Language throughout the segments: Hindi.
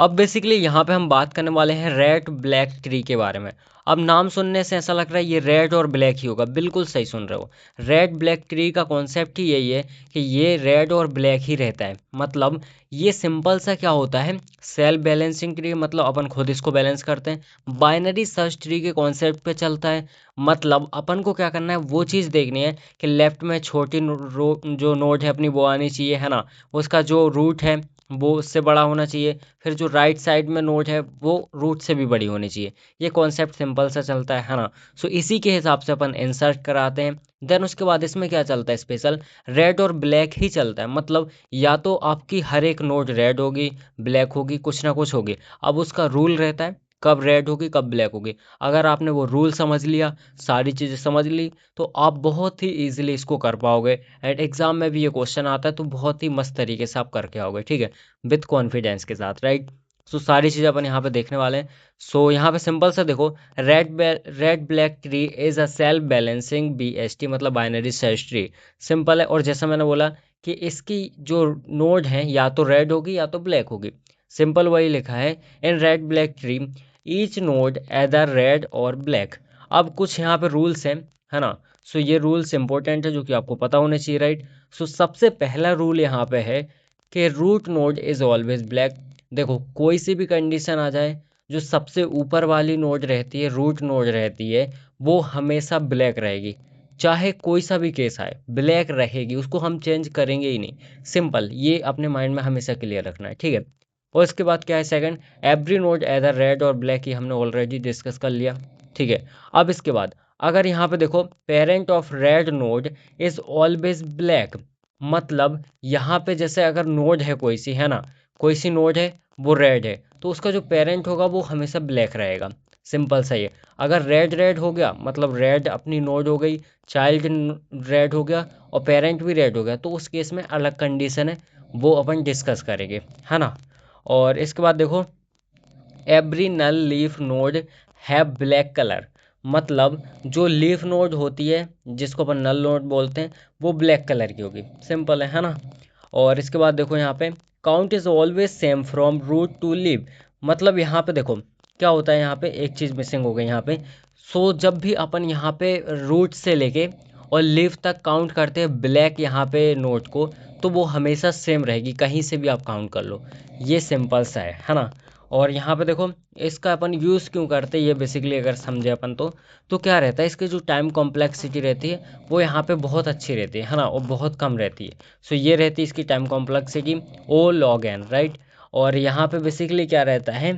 अब बेसिकली यहाँ पे हम बात करने वाले हैं रेड ब्लैक ट्री के बारे में। अब नाम सुनने से ऐसा लग रहा है ये रेड और ब्लैक ही होगा, बिल्कुल सही सुन रहे हो। रेड ब्लैक ट्री का कॉन्सेप्ट ही यही है कि ये रेड और ब्लैक ही रहता है। मतलब ये सिंपल सा क्या होता है, सेल्फ बैलेंसिंग ट्री, मतलब अपन खुद इसको बैलेंस करते हैं। बाइनरी सर्च ट्री के कॉन्सेप्ट पे चलता है, मतलब अपन को क्या करना है, वो चीज़ देखनी है कि लेफ्ट में छोटी जो नोड है अपनी वो आनी चाहिए, है ना, उसका जो रूट है वो उससे बड़ा होना चाहिए, फिर जो राइट साइड में नोड है वो रूट से भी बड़ी होनी चाहिए। ये कॉन्सेप्ट सिंपल सा चलता है ना। सो इसी के हिसाब से अपन इंसर्ट कराते हैं। देन उसके बाद इसमें क्या चलता है, स्पेशल रेड और ब्लैक ही चलता है। मतलब या तो आपकी हर एक नोड रेड होगी, ब्लैक होगी, कुछ ना कुछ होगी। अब उसका रूल रहता है कब रेड होगी कब ब्लैक होगी। अगर आपने वो रूल समझ लिया, सारी चीज़ें समझ ली, तो आप बहुत ही ईजिली इसको कर पाओगे। एंड एग्जाम में भी ये क्वेश्चन आता है तो बहुत ही मस्त तरीके से आप करके आओगे, ठीक है, विथ कॉन्फिडेंस के साथ, राइट। सो सारी चीज़ें अपन यहाँ पे देखने वाले हैं। सो यहाँ पे सिंपल सा देखो, red black tree is a self balancing BST, मतलब बाइनरी सर्च ट्री। सिंपल है, और जैसा मैंने बोला कि इसकी जो नोड है या तो रेड होगी या तो ब्लैक होगी। सिंपल वही लिखा है, in red black tree each node either red और ब्लैक। अब कुछ यहाँ पे रूल्स हैं, है ना। सो ये रूल्स इंपॉर्टेंट है जो कि आपको पता होने चाहिए, राइट। सो सबसे पहला रूल यहाँ पे है कि root node is always black. देखो कोई सी भी कंडीशन आ जाए, जो सबसे ऊपर वाली नोड रहती है, रूट नोड रहती है, वो हमेशा ब्लैक रहेगी। चाहे कोई सा भी केस आए, ब्लैक रहेगी, उसको हम चेंज करेंगे ही नहीं। सिंपल, ये अपने माइंड में हमेशा क्लियर रखना है, ठीक है। और इसके बाद क्या है, second, every node either red और ब्लैक, ही हमने ऑलरेडी डिस्कस कर लिया, ठीक है। अब इसके बाद अगर यहाँ पे देखो, parent of red node is always black. मतलब यहाँ पे जैसे अगर नोड है कोई सी, है ना, कोई सी नोड है वो रेड है, तो उसका जो पेरेंट होगा वो हमेशा ब्लैक रहेगा। सिंपल सा ये। अगर रेड रेड हो गया, मतलब रेड अपनी नोड हो गई, चाइल्ड रेड हो गया और पेरेंट भी रेड हो गया, तो उस केस में अलग कंडीशन है, वो अपन डिस्कस करेंगे, है ना। और इसके बाद देखो, every null leaf node have black colour. मतलब जो लीफ नोड होती है, जिसको अपन नल नोड बोलते हैं, वो ब्लैक कलर की होगी। सिंपल है ना। और इसके बाद देखो यहाँ पे, count is always same from root to leaf. मतलब यहाँ पे देखो क्या होता है, यहाँ पे एक चीज़ मिसिंग हो गई यहाँ पे। सो जब भी अपन यहाँ पे रूट से लेके और लीफ तक काउंट करते हैं ब्लैक यहाँ पे नोट को, तो वो हमेशा सेम रहेगी, कहीं से भी आप काउंट कर लो। ये सिंपल सा है ना। और यहाँ पे देखो, इसका अपन यूज़ क्यों करते हैं, ये बेसिकली अगर समझे अपन तो क्या रहता है, इसकी जो टाइम कॉम्प्लेक्सिटी रहती है वो यहाँ पे बहुत अच्छी रहती है ना, और बहुत कम रहती है। सो ये रहती है इसकी time complexity O log n, right. और यहाँ पे बेसिकली क्या रहता है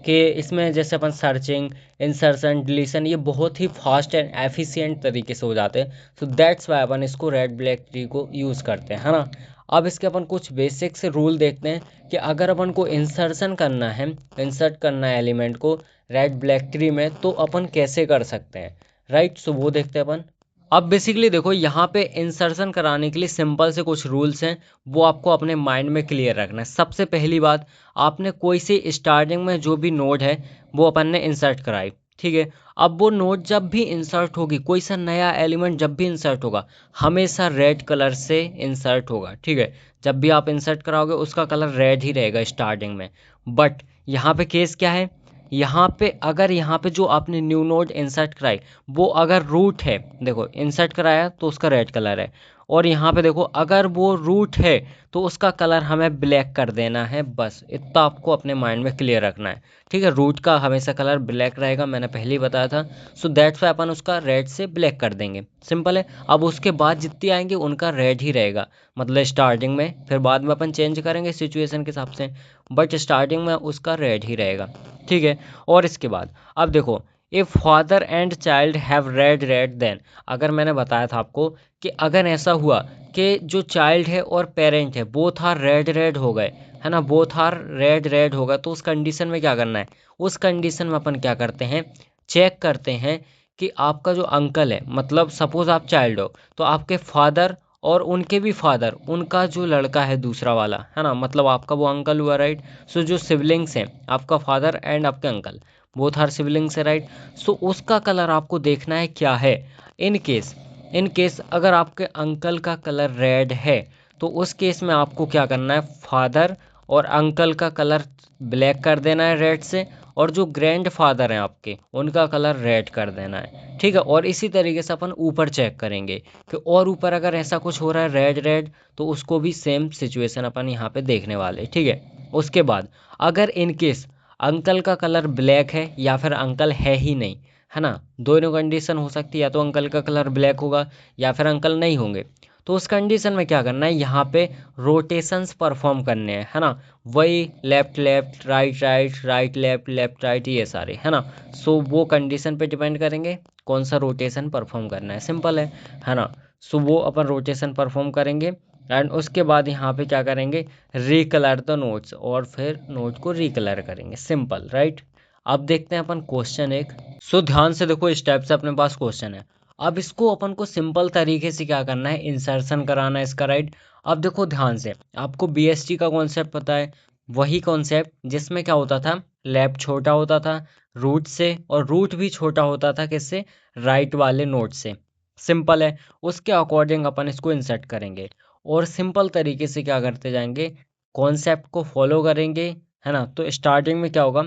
कि इसमें जैसे अपन सर्चिंग, इंसर्शन, डिलीशन, ये बहुत ही फास्ट एंड एफिशिएंट तरीके से हो जाते हैं। सो दैट्स वाई अपन इसको रेड ब्लैक ट्री को यूज़ करते हैं, है ना। अब इसके अपन कुछ बेसिक से रूल देखते हैं कि अगर अपन को इंसर्शन करना है, इंसर्ट करना है एलिमेंट को रेड ब्लैक ट्री में, तो अपन कैसे कर सकते हैं, राइट। सो वो देखते हैं अपन। अब बेसिकली देखो यहाँ पे इंसर्शन कराने के लिए सिंपल से कुछ रूल्स हैं, वो आपको अपने माइंड में क्लियर रखना है। सबसे पहली बात, आपने कोई सी स्टार्टिंग में जो भी नोड है वो अपन ने इंसर्ट कराई, ठीक है। अब वो नोड जब भी इंसर्ट होगी, कोई सा नया एलिमेंट जब भी इंसर्ट होगा, हमेशा रेड कलर से इंसर्ट होगा, ठीक है। जब भी आप इंसर्ट कराओगे उसका कलर रेड ही रहेगा स्टार्टिंग में। बट यहाँ पे केस क्या है, यहाँ पे अगर यहाँ पे जो आपने न्यू नोड इंसर्ट कराई, वो अगर रूट है, देखो इंसर्ट कराया तो उसका रेड कलर है, और यहाँ पे देखो अगर वो रूट है तो उसका कलर हमें ब्लैक कर देना है। बस इतना आपको अपने माइंड में क्लियर रखना है, ठीक है। रूट का हमेशा कलर ब्लैक रहेगा, मैंने पहले ही बताया था। सो दैट्स वाई अपन उसका रेड से ब्लैक कर देंगे, सिंपल है। अब उसके बाद जितनी आएंगे उनका रेड ही रहेगा, मतलब स्टार्टिंग में, फिर बाद में अपन चेंज करेंगे सिचुएशन के हिसाब से, बट स्टार्टिंग में उसका रेड ही रहेगा, ठीक है। और इसके बाद अब देखो, if father and child have red red then, अगर मैंने बताया था आपको कि अगर ऐसा हुआ कि जो चाइल्ड है और पेरेंट है बोथ आर रेड रेड हो गए, है ना, बोथ आर रेड रेड होगा, तो उस कंडीशन में क्या करना है, उस कंडीशन में अपन क्या करते हैं, चेक करते हैं कि आपका जो अंकल है, मतलब सपोज आप चाइल्ड हो, तो आपके फादर और उनके भी फादर, उनका जो लड़का है दूसरा वाला, है ना, मतलब आपका वो अंकल हुआ, राइट। सो जो सिबलिंग्स हैं, आपका फादर एंड आपके अंकल, बोथ आर सिबलिंग्स है, राइट। सो उसका कलर आपको देखना है क्या है। इन केस अगर आपके अंकल का कलर रेड है, तो उस केस में आपको क्या करना है, फादर और अंकल का कलर ब्लैक कर देना है रेड से, और जो ग्रैंड फादर हैं आपके उनका कलर रेड कर देना है, ठीक है। और इसी तरीके से अपन ऊपर चेक करेंगे कि और ऊपर अगर ऐसा कुछ हो रहा है रेड रेड, तो उसको भी सेम सिचुएशन अपन यहाँ पे देखने वाले, ठीक है। उसके बाद अगर इन केस अंकल का कलर ब्लैक है या फिर अंकल है ही नहीं, है ना, दोनों कंडीशन हो सकती है, या तो अंकल का कलर ब्लैक होगा या फिर अंकल नहीं होंगे। तो उस कंडीशन में क्या करना है, यहाँ पे रोटेशंस परफॉर्म करने हैं, है ना, वही left left right right right left left right, ये सारे, है ना। सो वो कंडीशन पे डिपेंड करेंगे कौन सा रोटेशन परफॉर्म करना है, सिंपल है ना। सो वो अपन रोटेशन परफॉर्म करेंगे, एंड उसके बाद यहाँ पे क्या करेंगे, रिकलर द नोट्स, और फिर नोट को रिकलर करेंगे, सिंपल, राइट। अब देखते हैं अपन क्वेश्चन एक। सो ध्यान से देखो, इस टाइप से अपने पास क्वेश्चन है। अब इसको अपन को सिंपल तरीके से क्या करना है, इंसर्शन कराना है इसका, राइट। अब देखो ध्यान से, आपको बीएसटी का कॉन्सेप्ट पता है, वही कॉन्सेप्ट जिसमें क्या होता था, लेफ्ट छोटा होता था रूट से, और रूट भी छोटा होता था किससे, राइट वाले नोट से, सिंपल है। उसके अकॉर्डिंग अपन इसको इंसर्ट करेंगे, और सिंपल तरीके से क्या करते जाएंगे, कॉन्सेप्ट को फॉलो करेंगे, है ना। तो स्टार्टिंग में क्या होगा,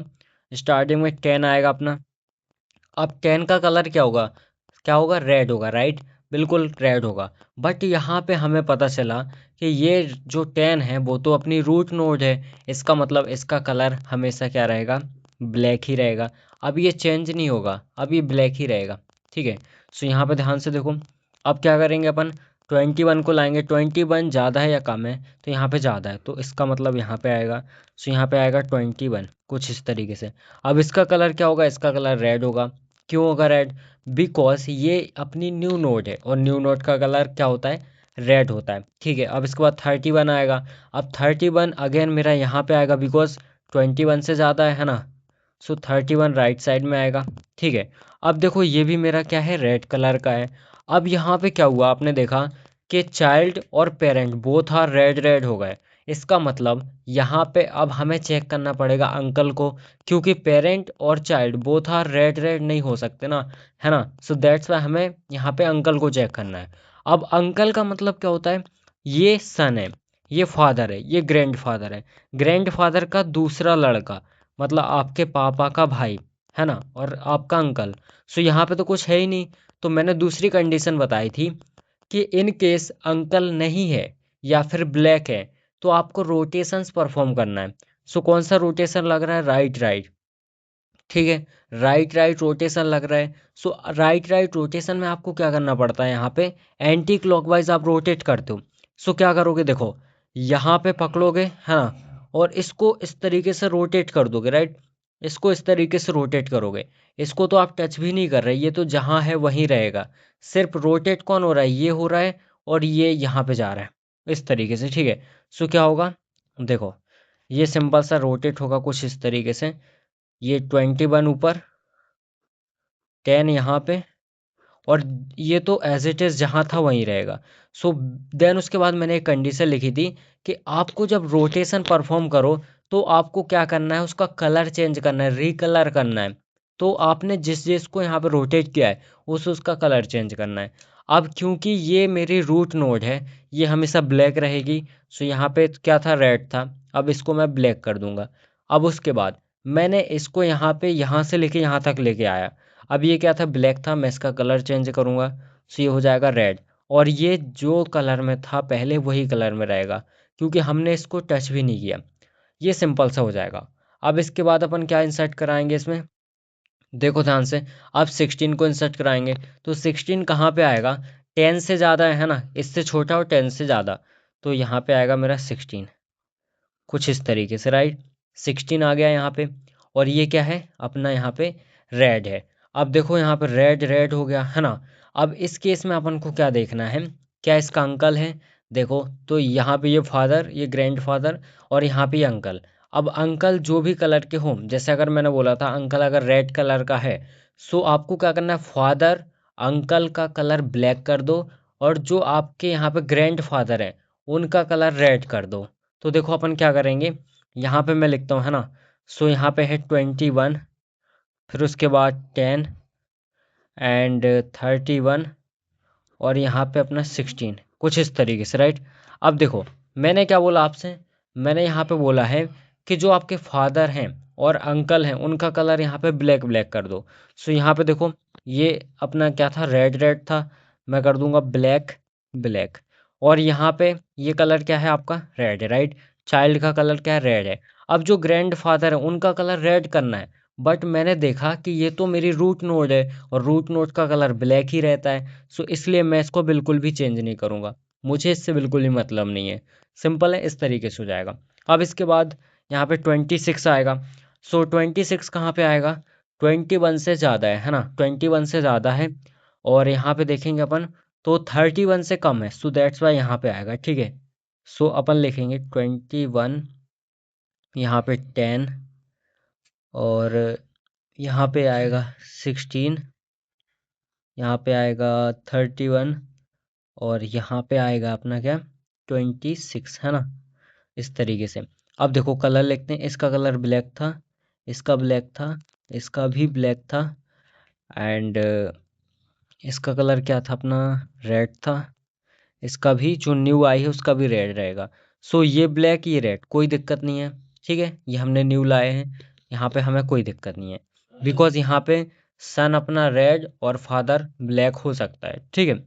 स्टार्टिंग में 10 आएगा अपना। अब 10 का कलर क्या होगा, क्या होगा, रेड होगा, राइट, बिल्कुल रेड होगा। बट यहाँ पे हमें पता चला कि ये जो 10 है वो तो अपनी रूट नोड है, इसका मतलब इसका कलर हमेशा क्या रहेगा, ब्लैक ही रहेगा। अब ये चेंज नहीं होगा, अब ये ब्लैक ही रहेगा, ठीक है। सो यहाँ पे ध्यान से देखो, अब क्या करेंगे अपन, 21 को लाएंगे, 21 ज़्यादा है या कम है, तो यहाँ पे ज़्यादा है, तो इसका मतलब यहाँ पे आएगा। सो यहाँ पे आएगा 21, कुछ इस तरीके से। अब इसका कलर क्या होगा, इसका कलर रेड होगा। क्यों होगा रेड, बिकॉज ये अपनी न्यू नोड है, और न्यू नोड का कलर क्या होता है, रेड होता है, ठीक है। अब इसके बाद 31 आएगा। अब 31 अगेन मेरा यहाँ पे आएगा, बिकॉज 21 से ज़्यादा है ना। सो 31 राइट साइड में आएगा, ठीक है। अब देखो ये भी मेरा क्या है, रेड कलर का है। अब यहाँ पे क्या हुआ, आपने देखा कि चाइल्ड और parent both are red red हो गए। इसका मतलब यहाँ पे अब हमें चेक करना पड़ेगा अंकल को, क्योंकि पेरेंट और child both are red red नहीं हो सकते ना, है ना। सो दैट्स वाई हमें यहाँ पे अंकल को चेक करना है। अब अंकल का मतलब क्या होता है, ये सन है, ये फादर है, ये ग्रैंड फादर है, ग्रैंड फादर का दूसरा लड़का, मतलब आपके पापा का भाई, है ना, और आपका अंकल। सो यहाँ पे तो कुछ है ही नहीं। तो मैंने दूसरी कंडीशन बताई थी कि इन केस अंकल नहीं है या फिर ब्लैक है, तो आपको रोटेशंस परफॉर्म करना है। सो कौन सा रोटेशन लग रहा है, राइट राइट, ठीक है, राइट राइट रोटेशन लग रहा है। सो राइट राइट रोटेशन में आपको क्या करना पड़ता है, यहाँ पे एंटी क्लॉकवाइज आप रोटेट करते हो। सो क्या करोगे, देखो यहाँ पे पकड़ोगे, है ना, और इसको इस तरीके से रोटेट कर दोगे, राइट, इसको इस तरीके से रोटेट करोगे। इसको तो आप टच भी नहीं कर रहे, ये तो जहाँ है वहीं रहेगा। सिर्फ रोटेट कौन हो रहा है, ये हो रहा है, और ये यहाँ पे जा रहा है, इस तरीके से, ठीक है। सो क्या होगा, देखो ये सिंपल सा रोटेट होगा कुछ इस तरीके से, ये 21 ऊपर, 10 यहाँ पे, और ये तो एज इट इज़ जहाँ था वहीं रहेगा। सो देन उसके बाद मैंने एक कंडीशन लिखी थी कि आपको जब रोटेशन परफॉर्म करो, तो आपको क्या करना है, उसका कलर चेंज करना है, रिकलर करना है। तो आपने जिस जिस को यहाँ पे रोटेट किया है उसका कलर चेंज करना है। अब क्योंकि ये मेरी रूट नोड है, ये हमेशा ब्लैक रहेगी। सो यहाँ पे क्या था, रेड था, अब इसको मैं ब्लैक कर दूंगा। अब उसके बाद मैंने इसको यहाँ पे यहाँ से लेके यहाँ तक लेके आया। अब ये क्या था, ब्लैक था, मैं इसका कलर चेंज करूँगा, सो ये हो जाएगा रेड। और ये जो कलर में था पहले वही कलर में रहेगा, क्योंकि हमने इसको टच भी नहीं किया। ये सिंपल सा हो जाएगा। अब इसके बाद अपन क्या इंसर्ट कराएंगे इसमें, देखो ध्यान से। अब 16 को इंसर्ट कराएंगे, तो 16 कहाँ पे आएगा, 10 से ज़्यादा है ना, इससे छोटा और 10 से ज़्यादा, तो यहाँ पे आएगा मेरा 16, कुछ इस तरीके से, राइट। 16 आ गया यहाँ पे, और ये क्या है अपना, यहाँ पे रेड है। अब देखो यहाँ पे रेड रेड हो गया, है ना। अब इस केस में अपन को क्या देखना है, क्या इसका अंकल है, देखो तो यहाँ पे ये फादर, ये ग्रैंड फादर, और यहाँ पे ये अंकल। अब अंकल जो भी कलर के हों, जैसे अगर मैंने बोला था अंकल अगर रेड कलर का है, सो आपको क्या करना है, फादर अंकल का कलर ब्लैक कर दो, और जो आपके यहाँ पे ग्रैंड फादर है उनका कलर रेड कर दो। तो देखो अपन क्या करेंगे, यहाँ पे मैं लिखता हूँ, है ना। सो यहाँ पे है 21, फिर उसके बाद 10 एंड 31, और यहाँ पे अपना 16, कुछ इस तरीके से, राइट। अब देखो मैंने क्या बोला आपसे, मैंने यहाँ पे बोला है कि जो आपके फादर हैं और अंकल हैं उनका कलर यहाँ पे ब्लैक ब्लैक कर दो। सो यहाँ पे देखो, ये अपना क्या था, रेड रेड था, मैं कर दूंगा ब्लैक ब्लैक। और यहाँ पे ये कलर क्या है आपका, रेड है, राइट। चाइल्ड का कलर क्या है, रेड है। अब जो ग्रैंड फादर है उनका कलर रेड करना है, बट मैंने देखा कि ये तो मेरी रूट नोड है और रूट नोड का कलर ब्लैक ही रहता है। सो इसलिए मैं इसको बिल्कुल भी चेंज नहीं करूँगा, मुझे इससे बिल्कुल ही मतलब नहीं है। सिंपल है, इस तरीके से हो जाएगा। अब इसके बाद यहाँ पे 26 आएगा। सो 26 कहाँ पे आएगा, 21 से ज़्यादा है ना, 21 से ज़्यादा है। और यहाँ पे देखेंगे अपन तो 31 से कम है, सो दैट्स वाई यहाँ पे आएगा, ठीक है। सो अपन लिखेंगे 21, यहाँ पे 10, और यहाँ पे आएगा 16, यहाँ पे आएगा 31, और यहाँ पे आएगा अपना क्या, 26, है ना, इस तरीके से। अब देखो कलर लिखते हैं, इसका कलर ब्लैक था, इसका ब्लैक था, इसका भी ब्लैक था, एंड इसका कलर क्या था अपना, रेड था, इसका भी जो न्यू आई है उसका भी रेड रहेगा। सो ये ब्लैक ये रेड, कोई दिक्कत नहीं है, ठीक है, ये हमने न्यू लाए हैं, यहाँ पे हमें कोई दिक्कत नहीं है, बिकॉज यहाँ पे सन अपना रेड और फादर ब्लैक हो सकता है, ठीक है।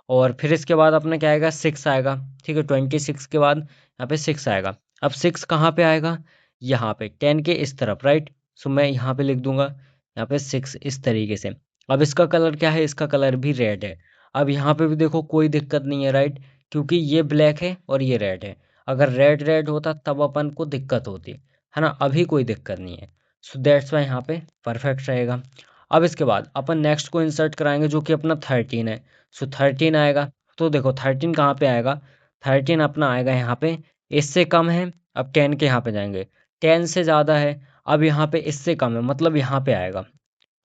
और फिर इसके बाद अपना क्या आएगा, 6 आएगा, ठीक है। 26 के बाद यहाँ पे 6 आएगा। अब 6 कहाँ पे आएगा, यहाँ पे 10 के इस तरफ, राइट। सो मैं यहाँ पे लिख दूंगा यहाँ पे 6 इस तरीके से। अब इसका कलर क्या है, इसका कलर भी रेड है। अब यहाँ पे भी देखो कोई दिक्कत नहीं है, राइट, क्योंकि ये ब्लैक है और ये रेड है। अगर रेड रेड होता तब अपन को दिक्कत होती, है ना, अभी कोई दिक्कत नहीं है। सो दैट्स वाई यहाँ पे परफेक्ट रहेगा। अब इसके बाद अपन नेक्स्ट को इंसर्ट कराएंगे जो कि अपना 13 है। सो 13 आएगा, तो देखो 13 कहाँ पे आएगा, 13 अपना आएगा यहाँ पे, इससे कम है। अब 10 के यहाँ पे जाएंगे, 10 से ज़्यादा है, अब यहाँ पे इससे कम है, मतलब यहाँ पे आएगा,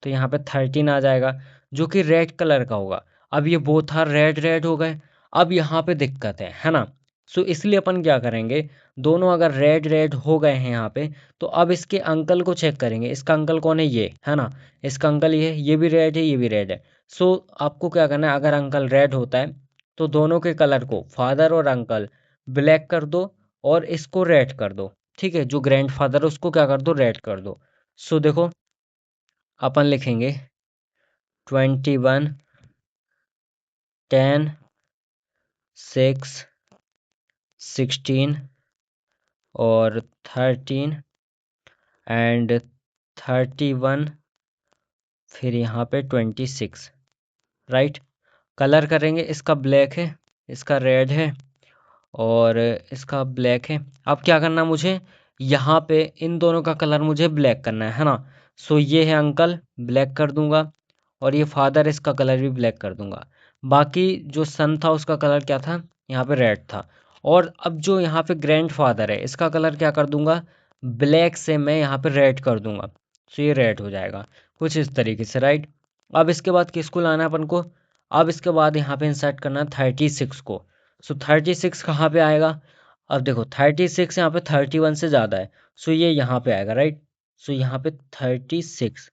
तो यहाँ पे 13 आ जाएगा, जो कि रेड कलर का होगा। अब ये बोथ रेड रेड हो गए, अब यहाँ पे दिक्कत है ना। सो इसलिए अपन क्या करेंगे, दोनों अगर रेड रेड हो गए हैं यहाँ पे, तो अब इसके अंकल को चेक करेंगे। इसका अंकल कौन है, ये है ना, इसका अंकल ये भी रेड है, ये भी रेड है। सो आपको क्या करना है, अगर अंकल रेड होता है तो दोनों के कलर को, फादर और अंकल, ब्लैक कर दो और इसको रेड कर दो, ठीक है। जो ग्रैंड फादर है उसको क्या कर दो, रेड कर दो। सो देखो अपन लिखेंगे 21, 10, 6, 16 और 13 एंड 31, फिर यहाँ पे 26, राइट। कलर करेंगे, इसका ब्लैक है, इसका रेड है, और इसका ब्लैक है। अब क्या करना मुझे, यहाँ पे इन दोनों का कलर मुझे ब्लैक करना है ना। सो ये है अंकल, ब्लैक कर दूंगा, और ये फादर, इसका कलर भी ब्लैक कर दूंगा। बाकी जो सन था उसका कलर क्या था, यहाँ पे रेड था। और अब जो यहाँ पे ग्रैंड फादर है इसका कलर क्या कर दूंगा, ब्लैक से मैं यहाँ पे रेड कर दूंगा, सो ये रेड हो जाएगा कुछ इस तरीके से, राइट। अब इसके बाद किसको लाना है अपन को, अब इसके बाद यहाँ पे इंसर्ट करना है 36 को। सो 36 कहाँ पे आएगा, अब देखो 36 यहाँ पे 31 से ज़्यादा है, सो ये यहाँ पे आएगा, राइट। सो यहाँ पे 36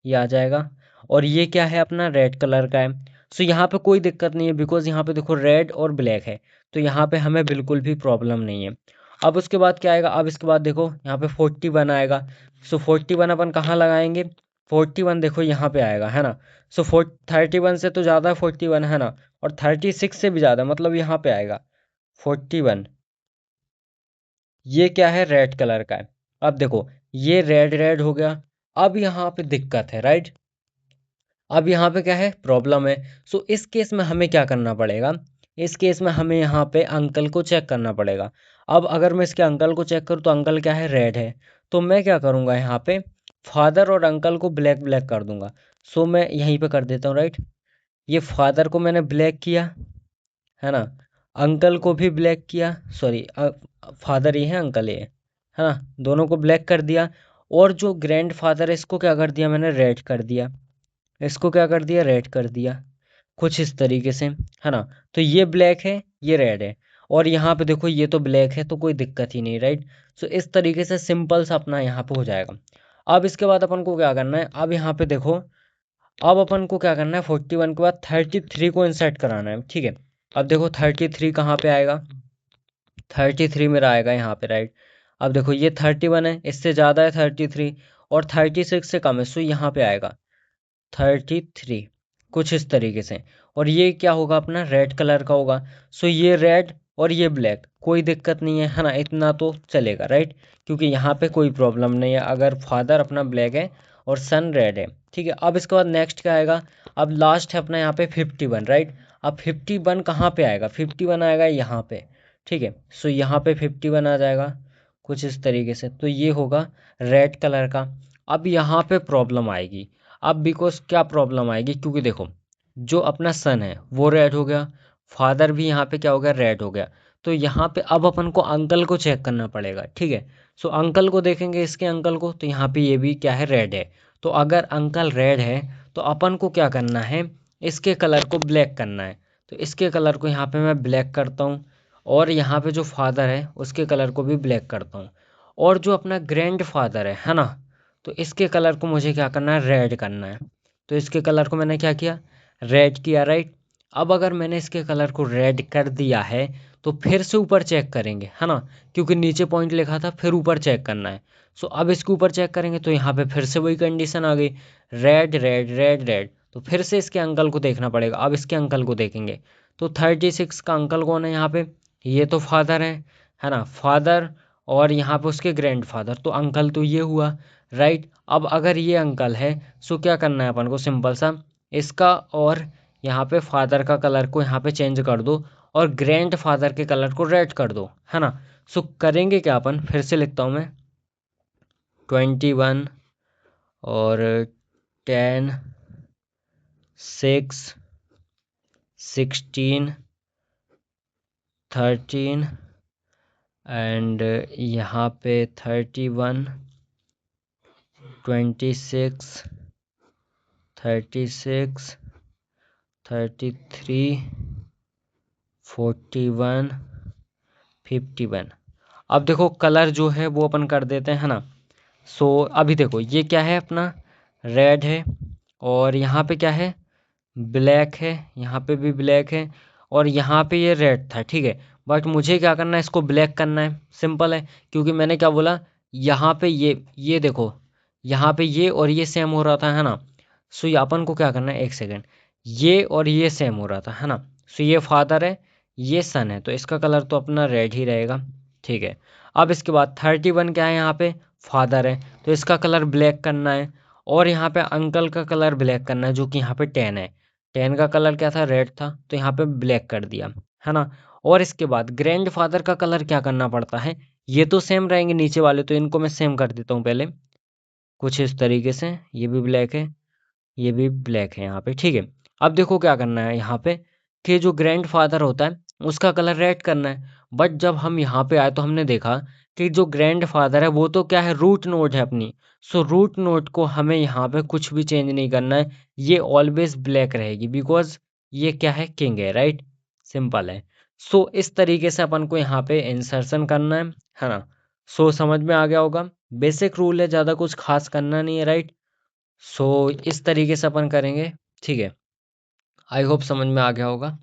ये आ जाएगा, और ये क्या है अपना, रेड कलर का है। सो यहाँ पे कोई दिक्कत नहीं है, बिकॉज यहाँ पे देखो रेड और ब्लैक है, तो यहाँ पे हमें बिल्कुल भी प्रॉब्लम नहीं है। अब उसके बाद क्या आएगा, अब इसके बाद देखो यहाँ पे 41 आएगा। सो 41 अपन कहाँ लगाएंगे, 41 देखो यहाँ पे आएगा, है ना। सो 31 से तो ज़्यादा है 41, है ना, और 36 से भी ज़्यादा, मतलब यहाँ पे आएगा 41। ये क्या है, रेड कलर का है। अब देखो ये रेड रेड हो गया, अब यहाँ पे दिक्कत है, राइट। अब यहाँ पे क्या है, प्रॉब्लम है। सो इस केस में हमें क्या करना पड़ेगा, इस केस में हमें यहाँ पे अंकल को चेक करना पड़ेगा। अब अगर मैं इसके अंकल को चेक करूँ तो अंकल क्या है, रेड है, तो मैं क्या करूँगा यहाँ पे, फादर और अंकल को ब्लैक ब्लैक कर दूंगा। सो मैं यहीं पे कर देता हूँ, राइट। ये फादर को मैंने ब्लैक किया, है ना, अंकल को भी ब्लैक किया, सॉरी फादर ये है, अंकल ये है ना, दोनों को ब्लैक कर दिया। और जो ग्रैंड फादर है इसको क्या कर दिया मैंने, रेड कर दिया, इसको क्या कर दिया, रेड कर दिया, कुछ इस तरीके से, है ना। तो ये ब्लैक है, ये रेड है, और यहाँ पे देखो ये तो ब्लैक है, तो कोई दिक्कत ही नहीं, राइट। सो इस तरीके से सिंपल सा अपना यहाँ पे हो जाएगा। अब इसके बाद अपन को क्या करना है, अब यहाँ पे देखो, अब अपन को क्या करना है, 41 के बाद 33 को इंसर्ट कराना है, ठीक है। अब देखो 33 कहाँ पे आएगा, 33 मेरा आएगा यहाँ पे, राइट। अब देखो ये 31 है, इससे ज़्यादा है 33, और 36 से कम है, सो यहाँ पे आएगा 33, कुछ इस तरीके से। और ये क्या होगा अपना, रेड कलर का होगा। सो ये रेड और ये ब्लैक, कोई दिक्कत नहीं है ना, इतना तो चलेगा, राइट। क्योंकि यहाँ पे कोई प्रॉब्लम नहीं है अगर फादर अपना ब्लैक है और सन रेड है, ठीक है। अब इसके बाद नेक्स्ट क्या आएगा, अब लास्ट है अपना यहाँ पे 51, राइट। अब 51 कहाँ पे आएगा, 51 आएगा यहाँ पे, ठीक है। सो यहाँ पे 51 आ जाएगा कुछ इस तरीके से, तो ये होगा रेड कलर का। अब यहाँ पे प्रॉब्लम आएगी, अब बिकॉज क्या प्रॉब्लम आएगी, क्योंकि देखो जो अपना सन है वो रेड हो गया, फादर भी यहाँ पे क्या हो गया, रेड हो गया। तो यहाँ पे अब अपन को अंकल को चेक करना पड़ेगा, ठीक है। सो अंकल को देखेंगे, इसके अंकल को, तो यहाँ पे ये भी क्या है, रेड है। तो अगर अंकल रेड है तो अपन को क्या करना है, इसके कलर को ब्लैक करना है। तो इसके कलर को यहाँ पे मैं ब्लैक करता हूँ, और यहाँ पे जो फादर है उसके कलर को भी ब्लैक करता हूँ। और जो अपना ग्रैंड फादर है ना, तो इसके कलर को मुझे क्या करना है, रेड करना है। तो इसके कलर को मैंने क्या किया, रेड किया, राइट। अब अगर मैंने इसके कलर को रेड कर दिया है तो फिर से ऊपर चेक करेंगे, है ना, क्योंकि नीचे पॉइंट लिखा था, फिर ऊपर चेक करना है। सो अब इसके ऊपर चेक करेंगे तो यहाँ पे फिर से वही कंडीशन आ गई, रेड रेड रेड रेड। तो फिर से इसके अंकल को देखना पड़ेगा, अब इसके अंकल को देखेंगे। तो 36 का अंकल कौन है यहाँ पे, ये तो फादर है ना, फादर। और यहाँ पे उसके ग्रैंड फादर, तो अंकल तो ये हुआ, राइट। अब अगर ये अंकल है, सो क्या करना है अपन को, सिंपल सा इसका और यहाँ पे फादर का कलर को यहाँ पे चेंज कर दो, और ग्रैंड फादर के कलर को रेड कर दो, है ना। सो करेंगे क्या अपन, फिर से लिखता हूँ मैं, 21 और 10, 6, 16, 13 एंड यहाँ पे 31, 26, 36, 33, 41, 51। अब देखो कलर जो है वो अपन कर देते हैं, है ना। सो अभी देखो ये क्या है अपना, रेड है, और यहाँ पे क्या है, ब्लैक है, यहाँ पे भी ब्लैक है, और यहाँ पे ये रेड था, ठीक है। बट मुझे क्या करना है, इसको ब्लैक करना है, सिंपल है। क्योंकि मैंने क्या बोला, यहाँ पे ये देखो, यहाँ पे ये और ये सेम हो रहा था, है ना। सो ये अपन को क्या करना है, एक सेकेंड, ये और ये सेम हो रहा था, है ना। सो ये फादर है, ये सन है, तो इसका कलर तो अपना रेड ही रहेगा, ठीक है। अब इसके बाद 31 क्या है, यहाँ पे फादर है, तो इसका कलर ब्लैक करना है। और यहाँ पे अंकल का कलर ब्लैक करना है, जो कि यहाँ पे 10 है। 10 का कलर क्या था, रेड था, तो यहाँ पे ब्लैक कर दिया, है ना। और इसके बाद ग्रैंड फादर का कलर क्या करना पड़ता है, ये तो सेम रहेंगे नीचे वाले, तो इनको मैं सेम कर देता हूँ पहले, कुछ इस तरीके से। ये भी ब्लैक है, ये भी ब्लैक है यहाँ पे, ठीक है। अब देखो क्या करना है यहाँ पे, कि जो ग्रैंड फादर होता है उसका कलर रेड करना है। बट जब हम यहाँ पे आए तो हमने देखा कि जो ग्रैंड फादर है वो तो क्या है, रूट नोड है अपनी। सो रूट नोड को हमें यहाँ पे कुछ भी चेंज नहीं करना है, ये ऑलवेज ब्लैक रहेगी, बिकॉज ये क्या है, किंग है, राइट। सिंपल है। सो इस तरीके से अपन को यहाँ पे इंसर्शन करना है ना। सो समझ में आ गया होगा, बेसिक रूल है, ज़्यादा कुछ खास करना नहीं है, राइट। सो इस तरीके से अपन करेंगे, ठीक है। आई होप समझ में आ गया होगा।